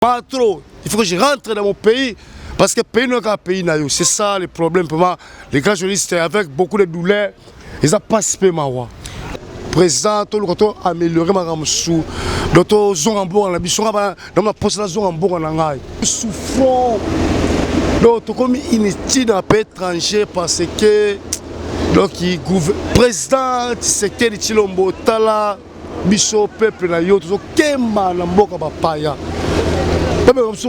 Pas trop. Il faut que je rentre dans mon pays. Parce que le pays n'est qu'un pays. C'est ça le problème pour moi. Les grands journalistes, avec beaucoup de douleurs, ils ont participé à moi. Président, tout le monde a amélioré ma ramsou. D'autres zones en bourg, dans ma poste, la zone en bourg en angaï. Souffrons. Donc, comme inutile dans pays étranger parce que donc, le président Tshisekedi Tshilombo Tala, biso peuple na yo, tout kemba na mboka bapaya. Est-ce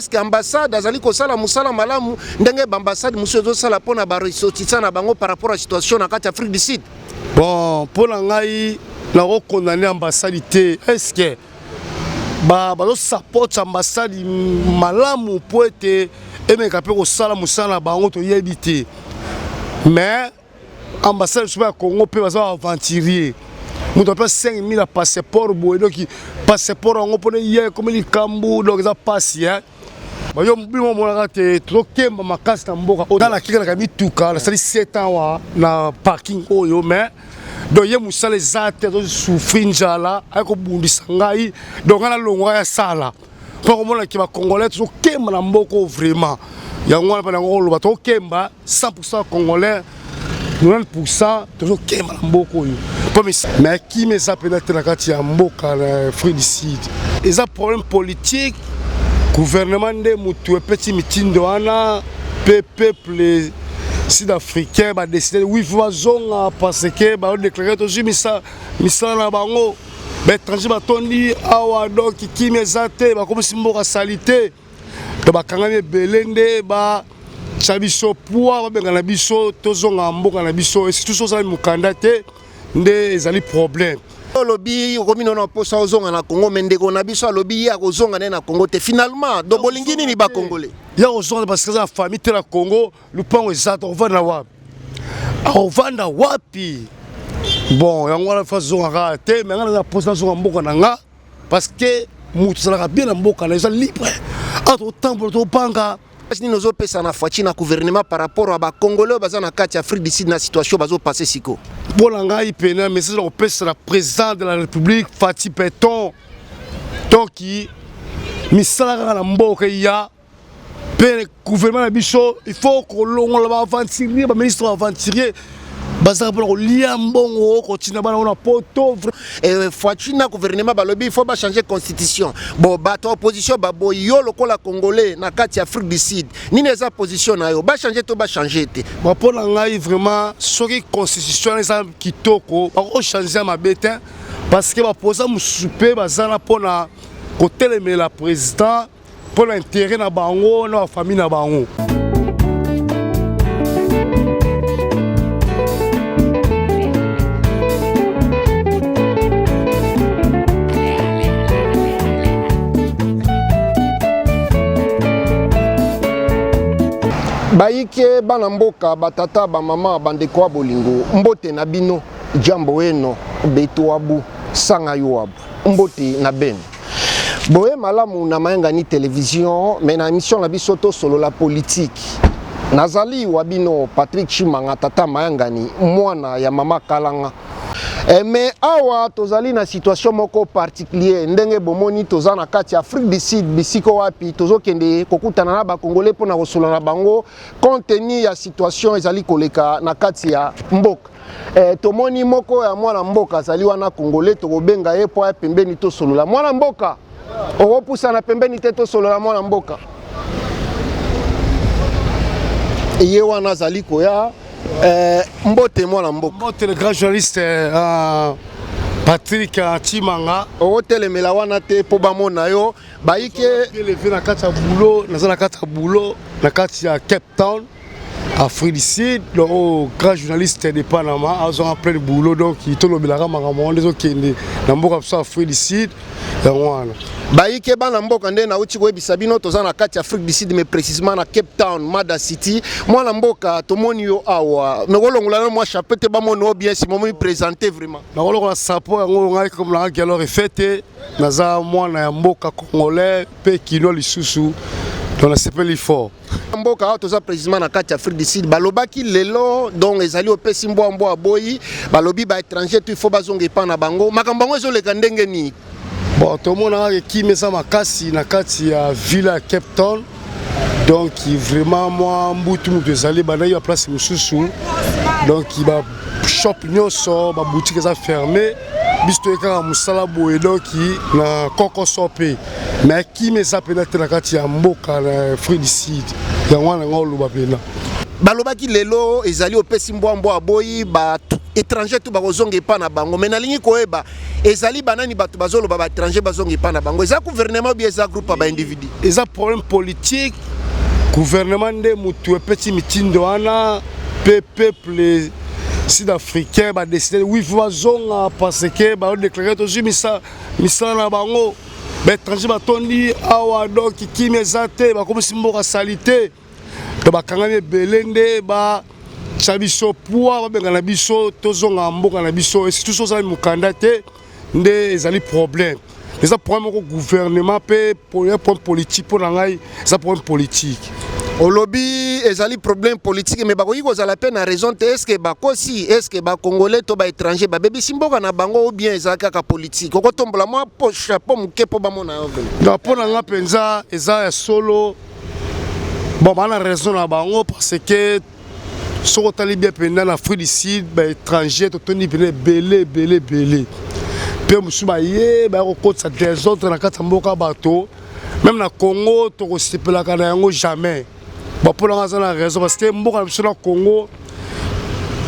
que l'ambassade a sala musala malamu ndenge l'ambassade monsieur zosala pona ba ressortissant na bango par rapport à la situation en Afrique du Sud? Bon, pour l'angai na condamner l'ambassade, est-ce que ba support l'ambassade malamu pour être et capé ko sala musala bango to yebité. Mais l'ambassade du Congo peut va aventurier. Nous avons 5 000 passeports, donc passeport en opposé hier comme les Cambou, donc ça passe hier. Bah yo bimo mona te troquer ma casse na mboka. Dans la kika la kami tuka, la sali 7 ans na parking oyo mais donc ye musala les ates donc souffrir njala ako bundisa ngai donc na longwa ya sala. Pour mona ki ba congolais to kemba na mboko vraiment. Ya ngwana pa na ngolo ba to kemba 100% congolais. 90% toujours kemba na mboko oyo. Mais qui me s'appelle la carte à Mboka, Afrique du Sud? Il y a un problème politique. Le gouvernement de Moutou, petit meeting de Wana, peuple sud-africain a décidé oui, il faut parce que on déclaré toujours Missa na bango. Mais étranger batondi awa donc qui me zate ba comme si Mboka salité. Donc ba kangami belende ba chabiso poa ba bengana biso tozonga Mboka na biso et tout ça mukanda te. Des problèmes. Lobby romino na posa ozonga na Congo mendeko na biso lobby ya kozonga na Congo te finalement do bolingini ni ba congolais. Ya ozonga parce que la famille te la Congo le pango ezata ovanda wapi. Ovanda wapi. Bon, yango la fazonga te mais ngana na posa zonga mboka na nga parce que mutu sala bien na mboka na eza libre. Auto temple to panga. Nous avons fait un gouvernement par rapport à Congolais dans l'Afrique du Sud, dans la situation qui va passer ici. Pour l'Angaï, mais c'est le président de la République, Fatih Péton, donc qui misala na mboka ya le gouvernement na biso il faut que l'on va aventurier, le ministre va aventurier. Bazar pour liambongo continue bana on a poto et Fouachina gouvernement balobi il faut pas changer constitution bon bato opposition babo yo lokola congolais na kati Afrique du Sud ni neza position na yo ba changer to ba changer te bon pour ngai vraiment soki constitution eza kitoko ba ko changer ma bête parce que ba posa musupe bazana pona kotelemela président pour l'intérêt na bango na famille na bango. Baike bana mboka batata ba mama bandeko wa bolingo mbote na bino jambo eno beto wabu sanga yoabu mbote na ben boye malamu na mayenga ni télévision mais na émission na biso to solo la politique nazali wabino Patrick Chimanga tata mayenga ni mwana ya mama Kalanga. Mais awa tozali na situation moko particulier ndenge bomoni toza na kati Afrique du Sud bisiko wapi tozo kende kokutana na ba congolais pona kosola na bango compte tenu ya situation ezali koleka na kati ya mboka. Tomoni moko ya mwana mboka azali wana congolais tokobenga ye po pembeni to solola mwana mboka okopusa na pembeni te to solola mwana mboka ye wana azali koya mbote mwana mboka mbote le grand journaliste Patrick Chimanga otelemela wana te po bamona yo baike levé na kati ya boulot na kati ya boulot na kati ya Cape Town Afrique du Sud le grand journaliste de Panama a en plein boulot donc il tolobelaka makambo ndezo kende na mboka so Afrique du Sud ya wana baike bana mboka nde na uti koyebisa bino toza na kati Afrique du Sud mais précisément na Cape Town Mada City mwana mboka tomoni yo awa nakolongola na moi chapete bamono bien si momi présenter vraiment nakolongola sapo yango ngai comme la galore fête naza mwana ya mboka congolais pe kino lisusu donc c'est fort mboka toza précisément na kati Afrique du Sud balobaki lelo donc ezali opesi mbo aboyi balobi ba étranger tu faut bazonga pa na bango makambo ngo ezoleka ndenge ni Bon, tout le monde a qui met ça makasi na kati ya ville à Cape Town. Donc vraiment moi mbutu mutu ezali bana yo place mususu. Donc il va shop nyonso ba boutique ça fermé. Bisto eka musala boye donc na koko sope. Mais qui met ça peut-être na kati ya mboka na fruit d'ici. Ya wana ngolo ba pena. Balobaki lelo ezali opesi mbwambo aboyi ba étranger tout bazonga pa na bango mais na lingi koyeba ezali banani bato bazoloba ba étranger bazonga pa na bango eza gouvernement bien eza groupe ba individu eza problème politique gouvernement nde mutu petit mitindo wana peuple sud-africain ba décider oui bazonga parce que ba déclarer toujours misala na bango ba étranger batondi awa donc qui mezate ba comme simboka salité to bakangami belende ba chabiso poa babenga na biso tozonga mboka na biso et surtout ça mukanda te nde ezali problème les problème au gouvernement pe pour politique pour ngai ça problème politique au lobby ezali problème politique mais bakoki kozala pe na raison te est-ce que ba congolais to ba étranger ba bebi simboka na bango ou bien ezali kaka politique okotombola moi po chapeau muke po ba mona na pona nga penza eza ya solo bon bana raison na bango parce que si on a bien pendant l'Afrique du Sud, les étrangers ont tenu belé. Puis on a des autres dans le bateau. Même dans le Congo, on ne jamais. Pour la raison, parce que le Congo,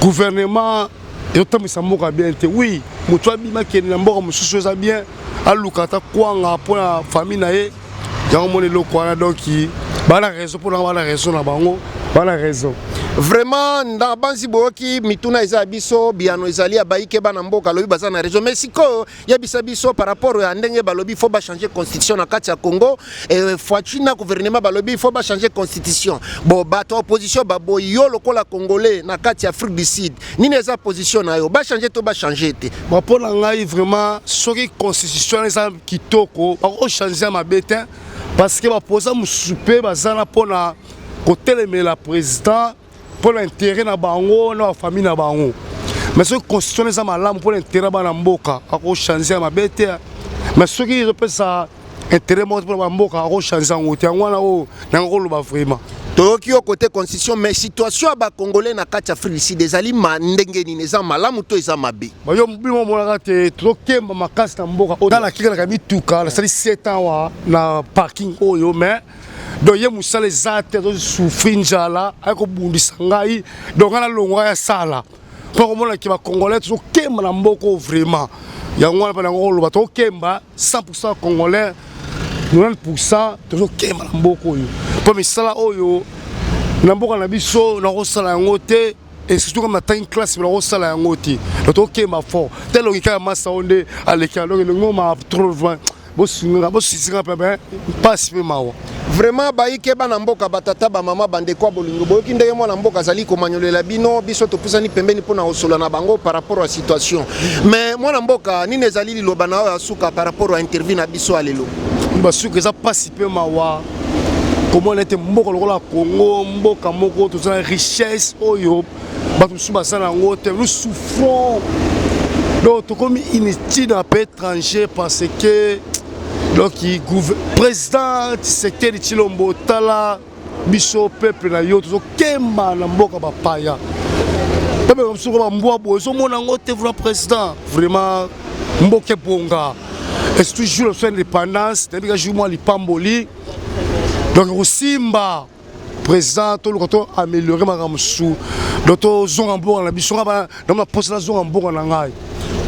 le gouvernement, il a bien. Oui, il y a bien. Pour la famille, il y a donc la raison. Vraiment dans banzi boki mituna eza biso biano ezali abaike bana mboka lobi baza na région mais siko ya biso par rapport à ndenge balobi faut ba changer constitution na kati ya Congo et foachina gouvernement balobi faut ba changer constitution bon bato opposition babo yo lokola congolais na kati ya Afrique du Sud nini eza position na yo ba changer to ba changer te bon pour ngai vraiment soki constitution eza kitoko ba changer ma bête parce que ba posa musupe bazana pona côté le président pour l'intérêt na bango na famille na bango mais ce constitution les amalam pour l'intérêt bana mboka ako changer ma bête mais ce qui je pense ça intérêt pour mboka ako changer ngote ngwana o na ngolo ba vraiment toki au côté constitution mais situation ba congolais na kati Afrique du Sud ezali mandenge ni neza malamu to eza mabe ba yo mbimo mona te to kemba makasi na mboka dans la kika na mituka la sali 7 ans wa na parking oyo mais donc il y a musa les athées de souffrir njala avec bundisa ngai donc ana longwa ya sala pour comment qui va congolais to kemba na mboko vraiment ya ngwana pa na ngolo ba to kemba 100% congolais 90% to kemba na mboko yo pour misala oyo na mboka na biso na ko sala ngote et surtout comme la classe na ko sala ngote to kemba fort tel logika massa onde aleka donc le ngoma trop loin vraiment baike bana mboka batata ba mama bandeko bolingo boyoki ndenge mwana mboka zali komanyolela bino biso topusani pembeni pona osola na bango par rapport à situation mais mwana mboka nini ezali liloba na oyo asuka par rapport à interview na biso alelo basuka eza pasi pe mawa comment on était mboka lokola Congo mboka moko to za richesse oyo bato su basana ngote nous souffrons donc comme inutile à pays étranger parce que donc il président Tshisekedi Tshilombo tala biso peuple na yo to kemba na mboka ba paya peuple comme so ba mbwa bo so mona ngote vra président vraiment mboke bonga est toujours son indépendance depuis que jour moi lipamboli donc osimba président to lokoto améliorer makamsu donc to zonga mboka na biso ba na ma poste na zonga mboka na ngai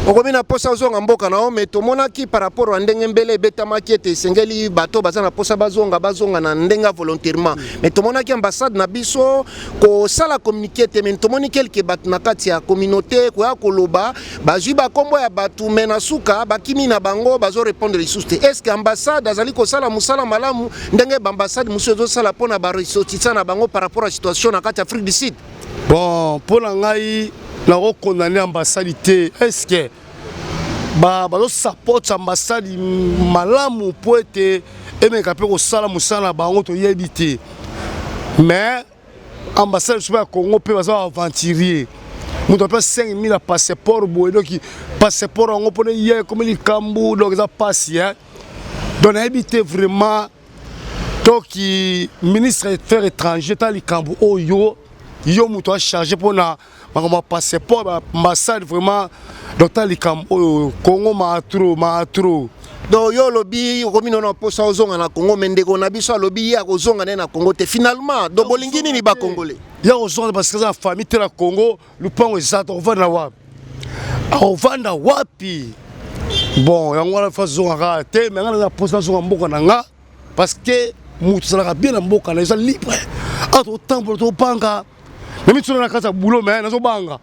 okomi na posa zonga mboka na mais tomonaki par rapport à ndenge mbele betamaki ete sengeli bato baza na posa bazonga na ndenga volontairement mais tomonaki ambassade na biso ko sala communiquer te mais tomoni quelque bat na kati ya communauté ko ya koloba bazwi ba kombo ya batu mena suka bakimi na bango bazo répondre les soustes est-ce que ambassade azali ko sala musala malamu ndenge ambassade muso zo sala pona ba ressortissant na bango par rapport à situation na kati Afrique du Sud bon pour ngai la condamné ambassade est-ce que bazo support ambassade malamu po ete emeka pe ko sala musala bango to yebite mais ambassade sur Congo pe bazo aventurier moto apesa 5000 ya passeport boye donc passeport yango mpona ye comme likambo donc eza pasi donc nayebi te vraiment donc ministre des affaires étrangers ta likambo oyo yo moto acharge mpona makambo ya passeport ambassade vraiment donc ta likambo oyo Congo maatro donc yo lobi okomi na posa ozonga na Congo mais ndeko na biso alobi ya kozonga na Congo te finalement donc bolingi nini ba congolais ya kozonga parce que za famille te na Congo lupango ezata ovanda wapi bon yango wana fa zonga te mais ngana na posa zonga mboka na nga parce que mutu salaka bien na mboka na eza libre ato tambo to panga mais mituna na kata boulot mais nazo banga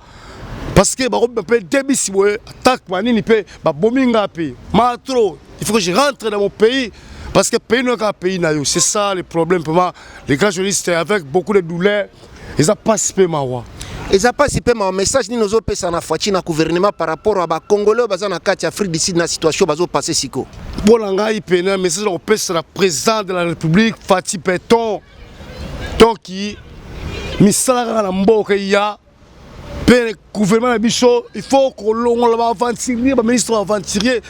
parce que ba pe debisi boye attaque manini pe ba bominga pe matro. Il faut que je rentre dans mon pays parce que le pays n'est qu'un pays. C'est ça le problème pour moi. Les grands journalistes avec beaucoup de douleurs, ils n'ont pas participé à moi. Ils n'ont pas participé à mon message ni nos autres ça na fati na gouvernement par rapport à ba Congolais bazana na kati Afrique du Sud na situation bazo passer siko. Pour l'anga il peine message au président de la République Fati Péton. Donc qui misala na mboka ya le gouvernement na biso il faut que l'on va aventurier ba ministre aventurier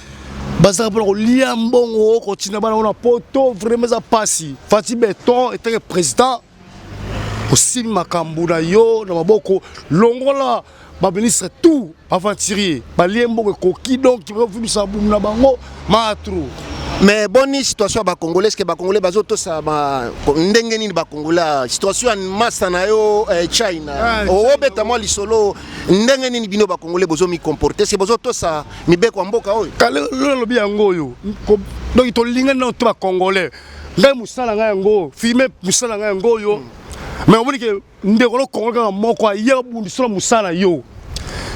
bazaka pour lia mbongo continue bana na poto vraiment ça passe Fati Béton était le président aussi makambu na yo na maboko longola ba ministre tout aventurier ba lia mbongo koki donc qui va vumisa bum na bango matru. Mais bonne situation ba congolais que ba congolais bazoto sa ba ndenge nini ba congolais situation en masse na yo China o beta moi lisolo ndenge nini bino ba congolais bozo mi comporter c'est bozoto sa mi be kwa mboka oyo kale lo bi yango yo donc to linga na to ba congolais ngai musala ngai yango filmer musala ngai yango yo mais on dit que ndeko lo congolais moko ya bundu solo musala yo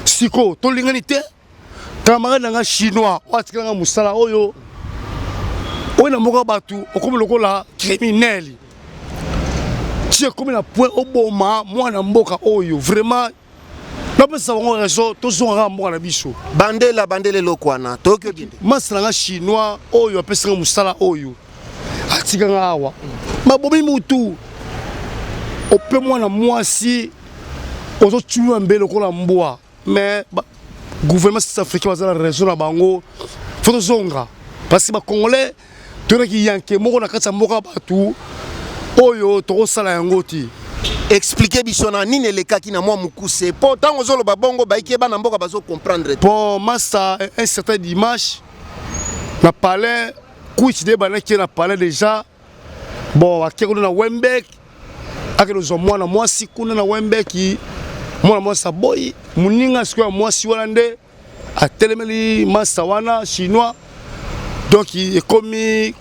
siko to linga ni te camarade nga chinois watika nga musala oyo on a moka batu comme le la criminel tu es comme la point au boma moi na mboka oyo vraiment na pesa bango raison to zonga mboka na biso bandele lokwana tokyo binde masala chinois oyo apesa nga musala oyo atika nga awa mabomi mutu ope mwana mwasi ozo tuwa mbele ko la mboa mais gouvernement sud-africain bazala raison na bango faut zonga parce que ba congolais qui yanke moko na kati mboka batu oyo to sala yango ti expliquer bisona nini leka ki na mwa mukuse po tango zolo babongo baike bana mboka bazo comprendre bon massa un certain dimanche na palais kuiti de bana ki na palais déjà bon akeko na Wembek akelo zo mwana mwasi kuna na Wembek mwana mwasa boy muninga siko mwasi wana nde atelemeli massa wana chinois donc il est commis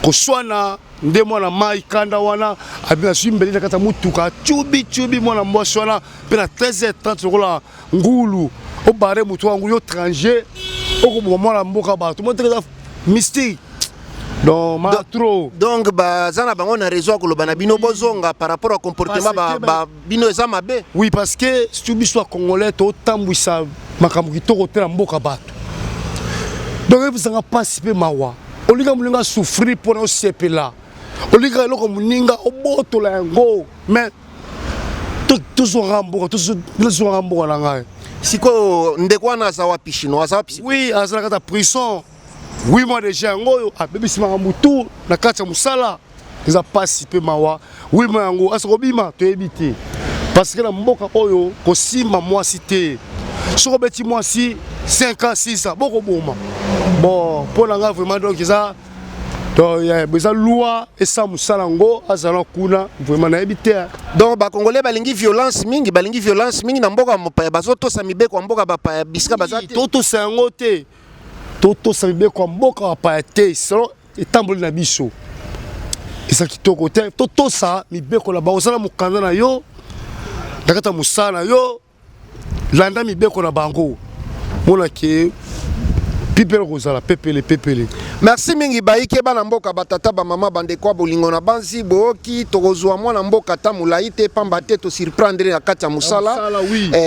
koswana nde mwana mai kanda wana abina simbeli na kata mutuka chubi mwana mwasi wana pe na 13h30 lokola ngulu o bare mutu wangu yo étranger oko mwana mboka bato mo teka mystique donc matro donc bazana bango na raison ko lobana bino bozonga par rapport au comportement ba bino ezama be oui parce que stubi soit congolais to tambwisa makambo kitoko te na mboka bato. Donc vous n'avez pas participé mawa. Oliga muninga souffrir pour nous sepela. Oliga loko muninga oboto la ngo. Mais tout son rambo, tout son rambo na ngai. Siko ndekwa na za wapi chinois za wapi? Oui, azala kata prison. 8 mois déjà ngoyo abebisi mamutu na kata musala. Ils ont participé mawa. 8 mois ngo asokobima to ebité. Parce que na mboka oyo kosima moi cité. Soko beti moi si 5 ans 6 ans beaucoup boma. Bon pour la vraiment donc ça donc il y a besoin loi et ça musalango azala kuna vraiment na ebité. Donc ba congolais balingi violence mingi na mboka mopaya bazoto sa mibe kwa mboka bapaya bisika bazate. Toto sango te. Toto sa mibe kwa mboka bapaya te selon etamboli na biso. Esa kitoko te toto sa mibe ko la ba osala mukanda na yo. Dakata musala yo. Landa mibeko na bango mona ke pipele kozala pepele. Merci mingi baike bana mboka batata ba mama bande kwa bolingo na banzi boki tokozwa mwana mboka ta mulaite pamba te to surprendre na kati ya musala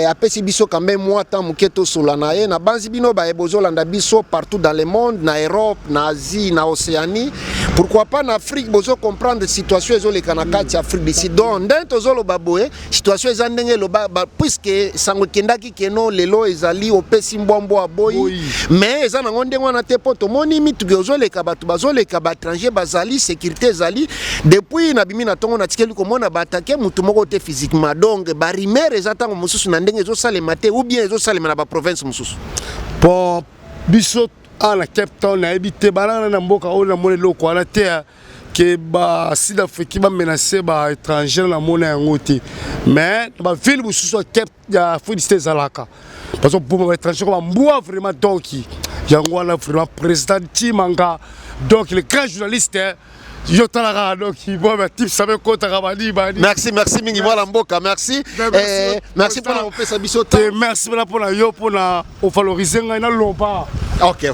apesi biso kambe mwata muketo solana ye na banzi bino ba ebozolanda biso partout dans le monde na Europe na Asie na Océanie pourquoi pas na Afrique bozo comprendre situation ezoleka na kati ya Afrique d'ici donc ndento zolo baboye situation ezandenge lo puisque sango kendaki keno lelo ezali opesi mbombo aboyi mais ezana ngonde ngwana te poto moni mitu gezoleka batu bazoleka ba étranger bazali sécurité ezali depuis na bimi na tongo na tikeli komona batake mutu moko te physiquement donc ba rimer ezata mususu na ndenge ezosalema te ou bien ezosalema na ba province mususu bon biso ala Cape Town na ebite balana na mboka ona mone loko ala te que ba Sud Afrique ba menacer ba étranger na mona yango te mais ba ville mususu Cape ya Free State zalaka parce que pour ba étranger ba mboa vraiment donc yango wana vraiment président Timanga donc les grands journalistes merci mingi voilà mboka merci merci pour la pesa bisoto merci pour la yo pour la valoriser ngai na loba ok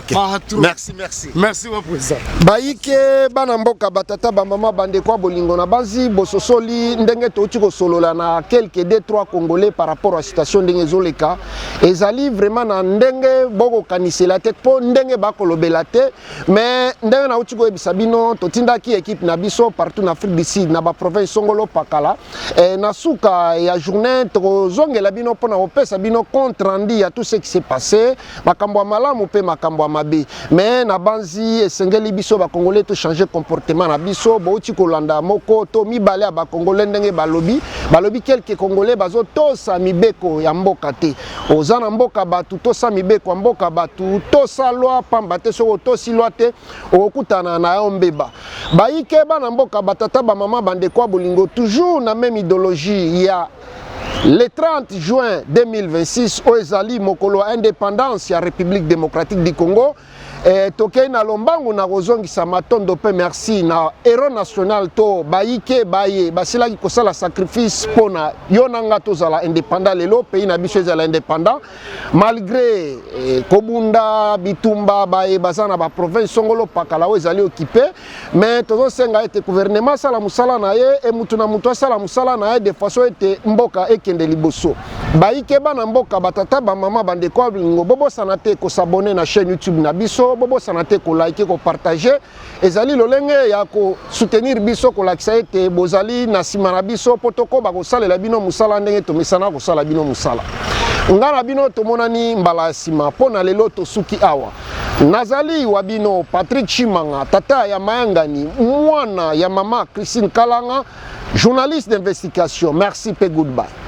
merci mon président baike bana mboka batata ba mama bande kwa bolingo na bazi bososoli ndenge touti ko solola na quelques 2-3 congolais par rapport à la situation ndenge zoleka ezali vraiment na ndenge boko kanisela te po ndenge bakolobela te mais ndenge na uti ko ebisabino totindaki équipe na biso partout en Afrique du Sud na ba province Songolo Pakala na suka ya journée tozongela bino pona opesa bino compte rendu à tout ce qui s'est passé makambo malamu pe makambo mabe mais na banzi esengeli biso ba congolais to changer comportement na biso bouti kolanda moko to mibale ba congolais ndenge balobi quelques congolais bazo tosa mibeko ya mboka te ozana mboka batu tosa mibeko ya mboka batu tosa loi pamba te soko tosi loi te okutana na yo mbeba baike bana mboka batata ba mama bande kwa bolingo toujours na même idéologie ya le 30 juin 2026 oezali mokolo indépendance ya République démocratique du Congo tokei na lombangu na kozongisa matondo pe merci na héros national to baike baye basilaki kosala sacrifice pona yonanga tozala indépendant lelo pays na biso ezala indépendant malgré kobunda bitumba baye bazana ba province Songolo Pakala ezali occupé mais tozo senga ete gouvernement sala musala na ye e mutu na mutu sala musala na ye de façon ete mboka ekende liboso baike bana mboka batata ba mama bande kwa bingo bobo sanate ko s'abonner na chaîne YouTube na biso bobo sanate ko like ko partager ezali lolenge ya ko soutenir biso ko lakisa ete bozali na sima na biso potoko ba ko salela bino musala ndenge to misana ko sala bino musala ngana bino to monani mbala sima pona lelo to suki awa nazali wabino Patrick Chimanga tata ya mayangani mwana ya mama Christine Kalanga journaliste d'investigation merci pe goodbye.